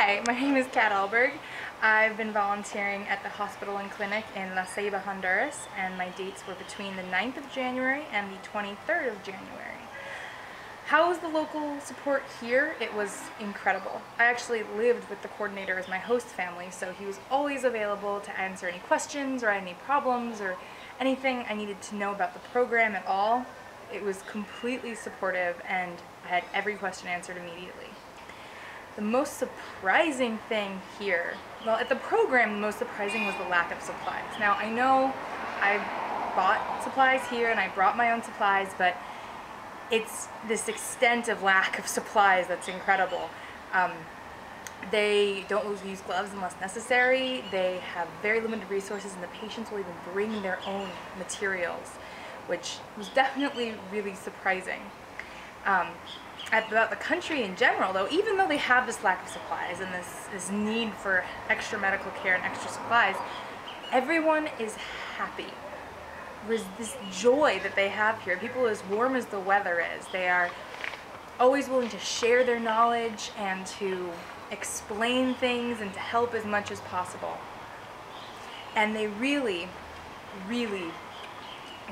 Hi, my name is Ahlberg. I've been volunteering at the hospital and clinic in La Ceiba, Honduras, and my dates were between the 9th of January and the 23rd of January. How was the local support here? It was incredible. I actually lived with the coordinator as my host family, so he was always available to answer any questions or any problems or anything I needed to know about the program at all. It was completely supportive and I had every question answered immediately. The most surprising thing here, well, at the program, the most surprising was the lack of supplies. Now, I know I bought supplies here and I brought my own supplies, but it's this extent of lack of supplies that's incredible. They don't use gloves unless necessary. They have very limited resources, and the patients will even bring their own materials, which was definitely really surprising. About the country in general, though, even though they have this lack of supplies and this need for extra medical care and extra supplies, everyone is happy. There's this joy that they have here. People as warm as the weather is. They are always willing to share their knowledge and to explain things and to help as much as possible. And they really, really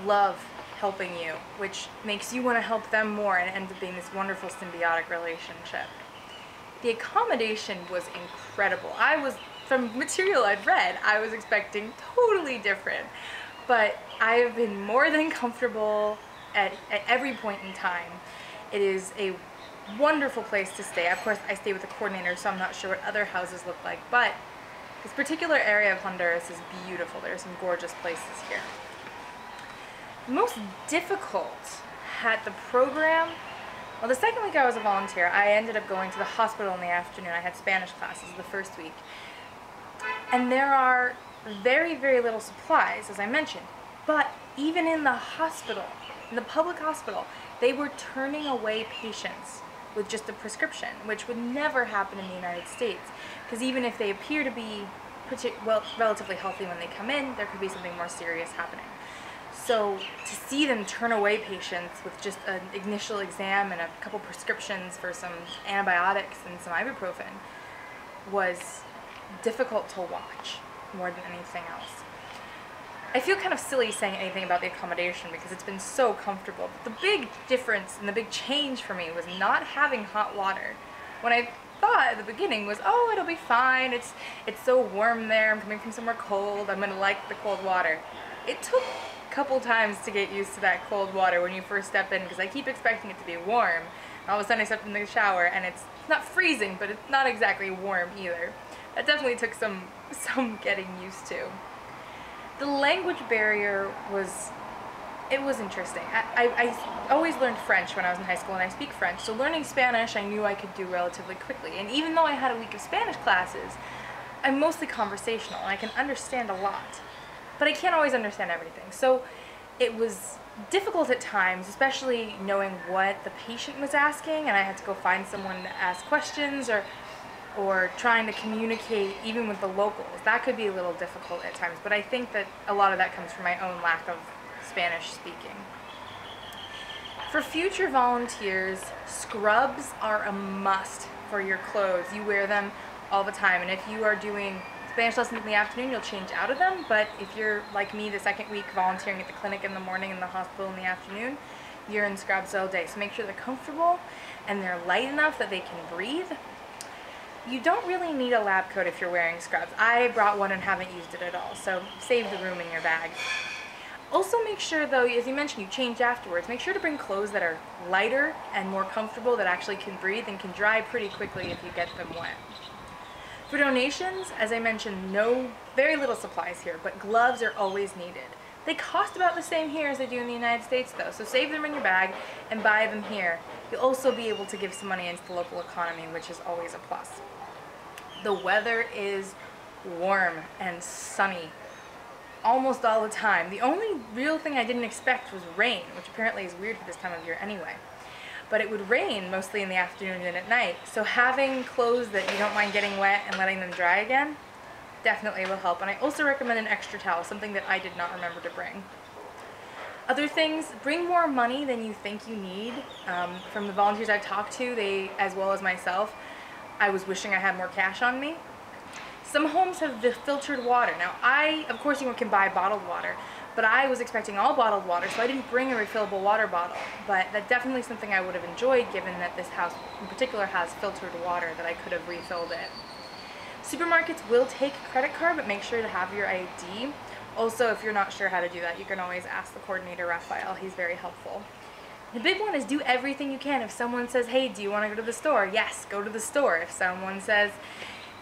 love helping you, which makes you want to help them more and ends up being this wonderful symbiotic relationship. The accommodation was incredible. From material I'd read, I was expecting totally different, but I have been more than comfortable at every point in time. It is a wonderful place to stay. Of course, I stay with a coordinator, so I'm not sure what other houses look like, but this particular area of Honduras is beautiful. There are some gorgeous places here. The most difficult at the program, well, the second week I was a volunteer, I ended up going to the hospital in the afternoon. I had Spanish classes the first week. And there are very, very little supplies, as I mentioned. But even in the hospital, in the public hospital, they were turning away patients with just a prescription, which would never happen in the United States. Because even if they appear to be relatively healthy when they come in, there could be something more serious happening. So to see them turn away patients with just an initial exam and a couple prescriptions for some antibiotics and some ibuprofen was difficult to watch more than anything else. I feel kind of silly saying anything about the accommodation because it's been so comfortable. But the big difference and the big change for me was not having hot water. When I thought at the beginning was, oh, it'll be fine, it's so warm there, I'm coming from somewhere cold, I'm gonna like the cold water. It took couple times to get used to that cold water when you first step in, because I keep expecting it to be warm. And all of a sudden I stepped in the shower and it's not freezing, but it's not exactly warm either. That definitely took some getting used to. The language barrier was interesting. I always learned French when I was in high school and I speak French, so learning Spanish I knew I could do relatively quickly. And even though I had a week of Spanish classes, I'm mostly conversational and I can understand a lot. But I can't always understand everything. So it was difficult at times, especially knowing what the patient was asking, and I had to go find someone to ask questions or trying to communicate even with the locals. That could be a little difficult at times, but I think that a lot of that comes from my own lack of Spanish speaking. For future volunteers, scrubs are a must for your clothes. You wear them all the time, and if you are doing Spanish lessons in the afternoon, you'll change out of them, but if you're like me, the second week volunteering at the clinic in the morning and the hospital in the afternoon, you're in scrubs all day. So make sure they're comfortable and they're light enough that they can breathe. You don't really need a lab coat if you're wearing scrubs. I brought one and haven't used it at all, so save the room in your bag. Also make sure, though, as you mentioned, you change afterwards. Make sure to bring clothes that are lighter and more comfortable, that actually can breathe and can dry pretty quickly if you get them wet. For donations, as I mentioned, very little supplies here, but gloves are always needed. They cost about the same here as they do in the United States, though, so save them in your bag and buy them here. You'll also be able to give some money into the local economy, which is always a plus. The weather is warm and sunny almost all the time. The only real thing I didn't expect was rain, which apparently is weird for this time of year anyway. But it would rain mostly in the afternoon and at night, so having clothes that you don't mind getting wet and letting them dry again definitely will help. And I also recommend an extra towel, something that I did not remember to bring. Other things, bring more money than you think you need. From the volunteers I've talked to, they, as well as myself, I was wishing I had more cash on me. Some homes have the filtered water. Now, of course you can buy bottled water, but I was expecting all bottled water, so I didn't bring a refillable water bottle. But that's definitely something I would have enjoyed, given that this house in particular has filtered water, that I could have refilled it. Supermarkets will take a credit card, but make sure to have your ID. Also, if you're not sure how to do that, you can always ask the coordinator, Raphael. He's very helpful. The big one is do everything you can. If someone says, hey, do you want to go to the store? Yes, go to the store. If someone says,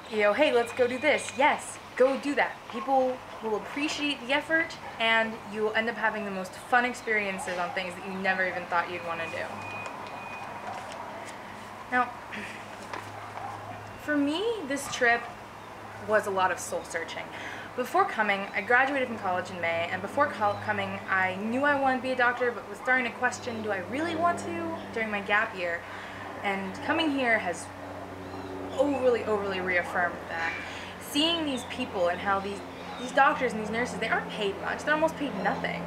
hey, let's go do this. Yes, go do that. People will appreciate the effort, and you'll end up having the most fun experiences on things that you never even thought you'd want to do. Now, for me, this trip was a lot of soul searching. Before coming, I graduated from college in May, and before coming, I knew I wanted to be a doctor, but was starting to question, do I really want to, during my gap year? And coming here has overly reaffirmed that. Seeing these people and how these doctors and these nurses, they aren't paid much, they're almost paid nothing,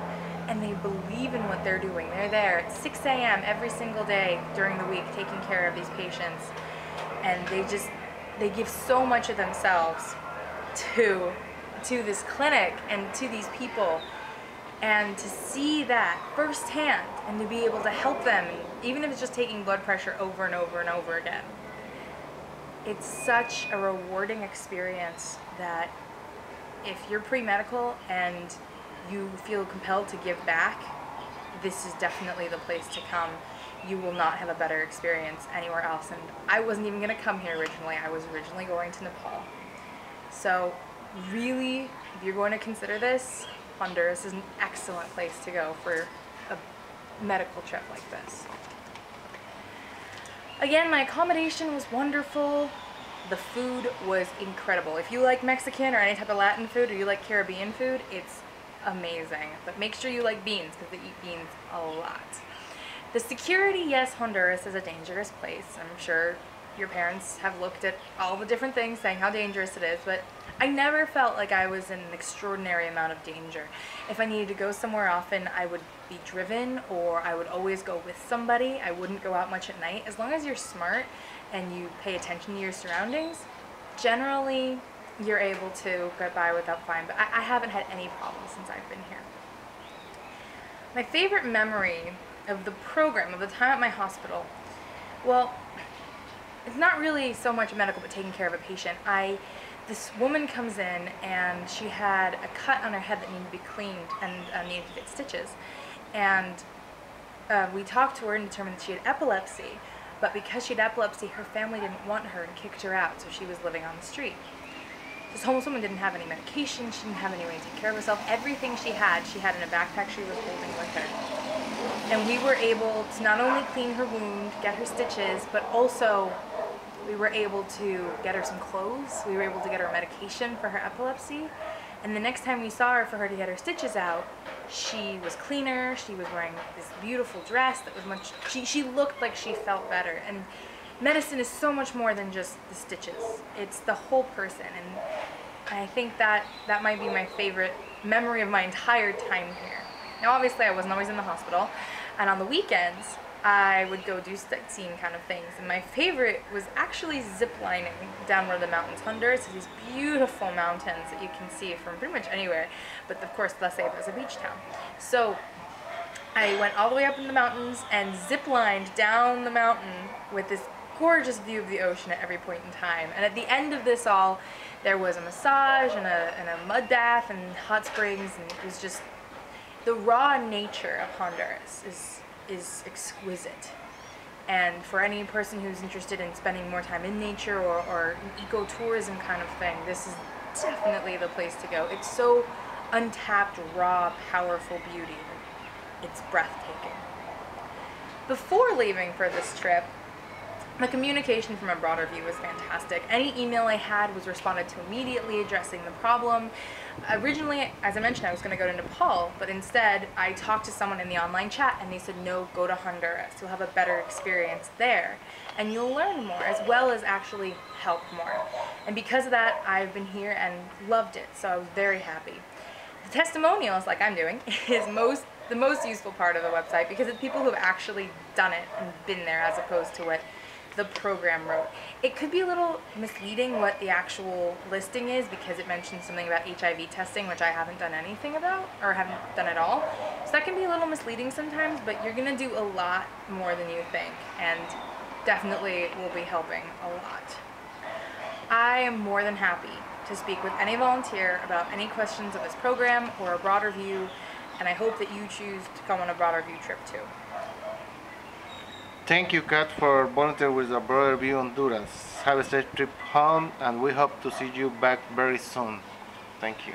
and they believe in what they're doing. They're there at 6 a.m. every single day during the week taking care of these patients, and they give so much of themselves to this clinic and to these people, and to see that firsthand and to be able to help them, even if it's just taking blood pressure over and over and over again. It's such a rewarding experience that if you're pre-medical and you feel compelled to give back, this is definitely the place to come. You will not have a better experience anywhere else. And I wasn't even going to come here originally. I was originally going to Nepal. So really, if you're going to consider this, Honduras is an excellent place to go for a medical trip like this. Again, my accommodation was wonderful. The food was incredible. If you like Mexican or any type of Latin food, or you like Caribbean food, it's amazing. But make sure you like beans, because they eat beans a lot. The security, yes, Honduras is a dangerous place. I'm sure your parents have looked at all the different things saying how dangerous it is, but I never felt like I was in an extraordinary amount of danger. If I needed to go somewhere often, I would be driven, or I would always go with somebody. I wouldn't go out much at night. As long as you're smart and you pay attention to your surroundings, generally you're able to get by without fine, but I haven't had any problems since I've been here. My favorite memory of the program, of the time at my hospital, well, it's not really so much medical, but taking care of a patient. This woman comes in, and she had a cut on her head that needed to be cleaned and needed to get stitches. And we talked to her and determined that she had epilepsy, but because she had epilepsy, her family didn't want her and kicked her out, so she was living on the street. This homeless woman didn't have any medication, she didn't have any way to take care of herself. Everything she had in a backpack she was holding with her. And we were able to not only clean her wound, get her stitches, but also we were able to get her some clothes. We were able to get her medication for her epilepsy. And the next time we saw her for her to get her stitches out, she was cleaner, she was wearing this beautiful dress that was much, she looked like she felt better. And medicine is so much more than just the stitches. It's the whole person. And I think that might be my favorite memory of my entire time here. Now obviously I wasn't always in the hospital, and on the weekends I would go do sightseeing kind of things, and my favorite was actually zip-lining down one of the mountains. Honduras has these beautiful mountains that you can see from pretty much anywhere, but of course La Ceiba is a beach town. So I went all the way up in the mountains and zip-lined down the mountain with this gorgeous view of the ocean at every point in time. And at the end of this all, there was a massage and a mud bath and hot springs, and it was just, the raw nature of Honduras is exquisite. And for any person who's interested in spending more time in nature or an ecotourism kind of thing, this is definitely the place to go. It's so untapped, raw, powerful beauty. It's breathtaking. Before leaving for this trip, the communication from a broader view was fantastic. Any email I had was responded to immediately, addressing the problem. Originally, as I mentioned, I was going to go to Nepal, but instead I talked to someone in the online chat and they said, no, go to Honduras. You'll have a better experience there and you'll learn more, as well as actually help more. And because of that, I've been here and loved it, so I was very happy. The testimonials, like I'm doing, is the most useful part of the website, because it's people who have actually done it and been there, as opposed to what the program wrote. It could be a little misleading what the actual listing is because it mentions something about HIV testing, which I haven't done anything about or haven't done at all. So that can be a little misleading sometimes, but you're gonna do a lot more than you think, and definitely will be helping a lot. I am more than happy to speak with any volunteer about any questions of this program or a broader view, and I hope that you choose to come on a broader view trip too. Thank you, Kat, for volunteering with a Broader View Honduras. Have a safe trip home, and we hope to see you back very soon. Thank you.